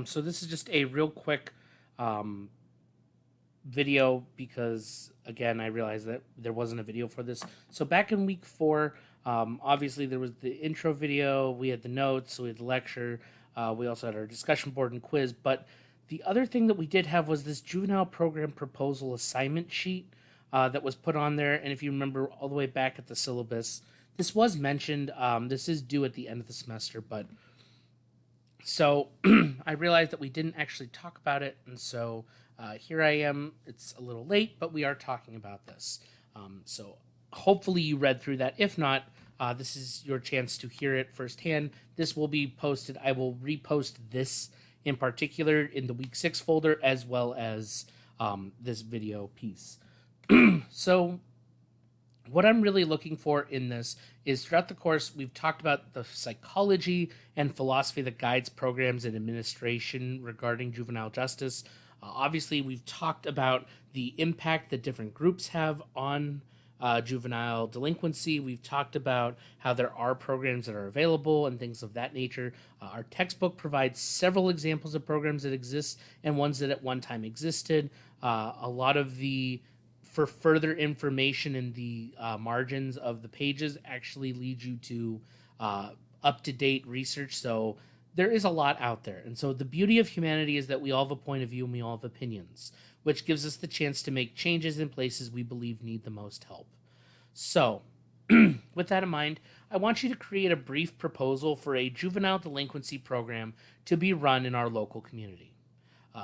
So this is just a real quick um, video because, again, I realized that there wasn't a video for this. So back in week 4, obviously there was the intro video, we had the notes, we had the lecture, we also had our discussion board and quiz. But the other thing that we did have was this juvenile program proposal assignment sheet that was put on there. And if you remember all the way back at the syllabus, this was mentioned. This is due at the end of the semester, but so I realized that we didn't actually talk about it, and so here I am. It's a little late, but we are talking about this. So hopefully you read through that. If not, this is your chance to hear it firsthand. This will be posted. I will repost this in particular in the week 6 folder as well as this video piece. So what I'm really looking for in this is throughout the course, we've talked about the psychology and philosophy that guides programs and administration regarding juvenile justice. Obviously, we've talked about the impact that different groups have on juvenile delinquency. We've talked about how there are programs that are available and things of that nature. Our textbook provides several examples of programs that exist and ones that at one time existed. A lot of the for further information in the margins of the pages actually lead you to up-to-date research. So there is a lot out there. And so the beauty of humanity is that we all have a point of view and we all have opinions, which gives us the chance to make changes in places we believe need the most help. So with that in mind, I want you to create a brief proposal for a juvenile delinquency program to be run in our local community.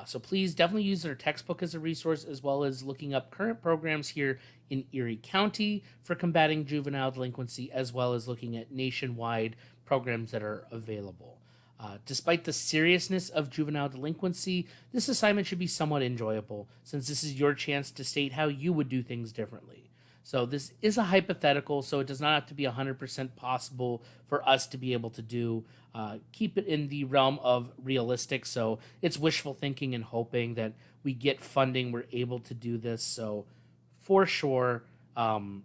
So please definitely use our textbook as a resource, as well as looking up current programs here in Erie County for combating juvenile delinquency, as well as looking at nationwide programs that are available. Despite the seriousness of juvenile delinquency, this assignment should be somewhat enjoyable, since this is your chance to state how you would do things differently. So this is a hypothetical, so it does not have to be 100% possible for us to be able to do. Keep it in the realm of realistic, so it's wishful thinking and hoping that we get funding, we're able to do this. So for sure, the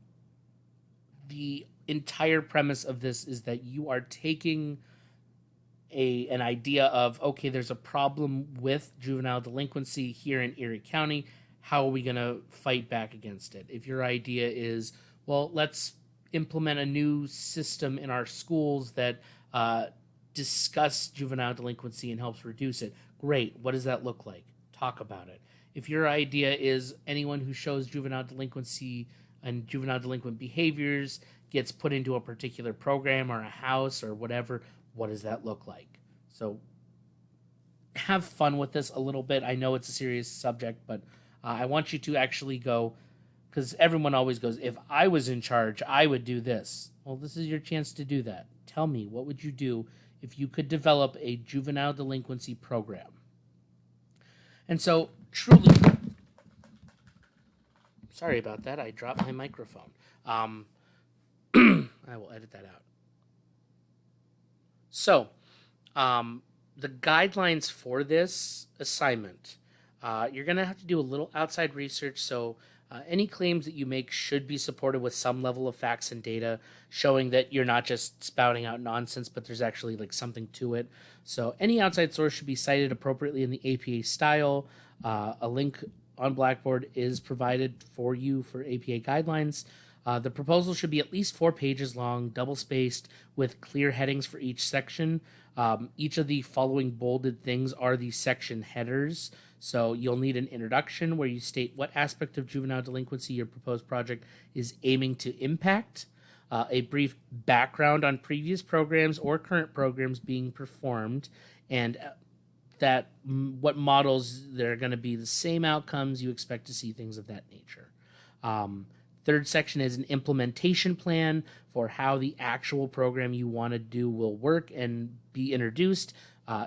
entire premise of this is that you are taking an idea of, okay, there's a problem with juvenile delinquency here in Erie County. How are we going to fight back against it? If your idea is, well, let's implement a new system in our schools that discuss juvenile delinquency and helps reduce it, great. What does that look like? Talk about it. If your idea is anyone who shows juvenile delinquency and juvenile delinquent behaviors gets put into a particular program or a house or whatever, what does that look like? So have fun with this a little bit. I know it's a serious subject, but I want you to actually go, because everyone always goes, if I was in charge, I would do this. Well, this is your chance to do that. Tell me, what would you do if you could develop a juvenile delinquency program? And so, truly, sorry about that. I dropped my microphone. I will edit that out. So, the guidelines for this assignment, you're going to have to do a little outside research. So, any claims that you make should be supported with some level of facts and data showing that you're not just spouting out nonsense, but there's actually like something to it. So, any outside source should be cited appropriately in the APA style. A link on Blackboard is provided for you for APA guidelines. The proposal should be at least 4 pages long, double spaced, with clear headings for each section. Each of the following bolded things are the section headers. So you'll need an introduction where you state what aspect of juvenile delinquency your proposed project is aiming to impact, a brief background on previous programs or current programs being performed, and that what models there are going to be the same outcomes you expect to see, things of that nature. Third section is an implementation plan for how the actual program you want to do will work and be introduced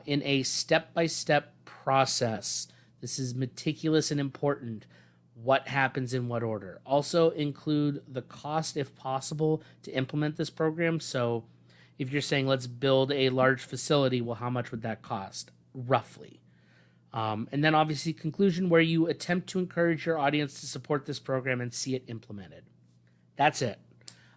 in a step-by-step process. This is meticulous and important. What happens in what order. Also include the cost, if possible, to implement this program. So if you're saying let's build a large facility, well, how much would that cost? Roughly. And then obviously conclusion, where you attempt to encourage your audience to support this program and see it implemented. That's it.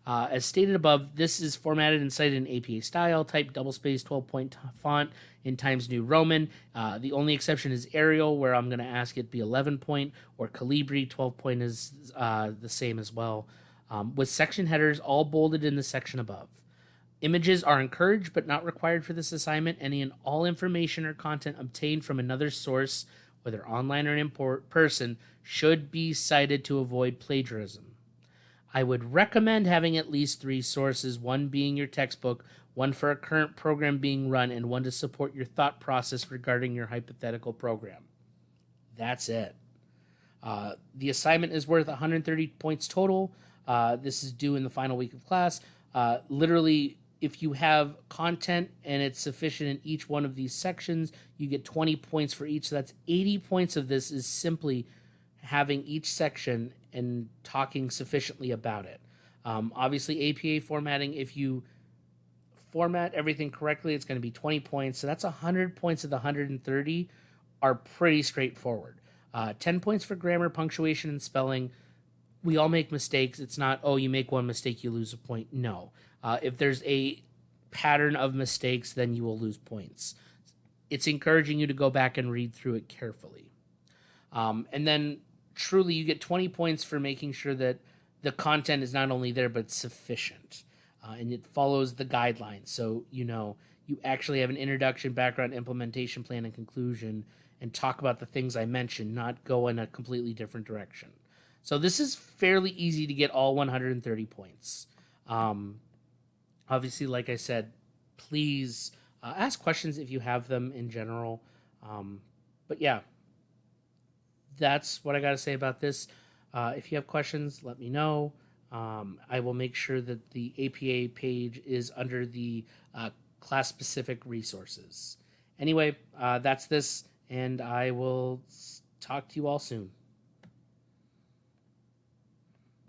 As stated above, this is formatted and cited in APA style, type double-space 12-point font in Times New Roman. The only exception is Arial, where I'm going to ask it be 11-point, or Calibri 12-point is the same as well, with section headers all bolded in the section above. Images are encouraged but not required for this assignment. Any and all information or content obtained from another source, whether online or in person, should be cited to avoid plagiarism. I would recommend having at least 3 sources, one being your textbook, one for a current program being run, and one to support your thought process regarding your hypothetical program. That's it. The assignment is worth 130 points total. This is due in the final week of class. Literally, if you have content and it's sufficient in each one of these sections, you get 20 points for each. So that's 80 points of this is simply having each section and talking sufficiently about it. Obviously, APA formatting, if you format everything correctly, it's going to be 20 points. So that's 100 points of the 130 are pretty straightforward. 10 points for grammar, punctuation, and spelling. We all make mistakes. It's not, oh, you make one mistake, you lose a point. No. If there's a pattern of mistakes, then you will lose points. It's encouraging you to go back and read through it carefully. And then truly you get 20 points for making sure that the content is not only there but sufficient, and it follows the guidelines. So you actually have an introduction, background, implementation plan, and conclusion, and talk about the things I mentioned, not go in a completely different direction. So this is fairly easy to get all 130 points. Obviously, like I said, please ask questions if you have them in general. But yeah, that's what I got to say about this. If you have questions, let me know. I will make sure that the APA page is under the class-specific resources. Anyway, that's this, and I will talk to you all soon.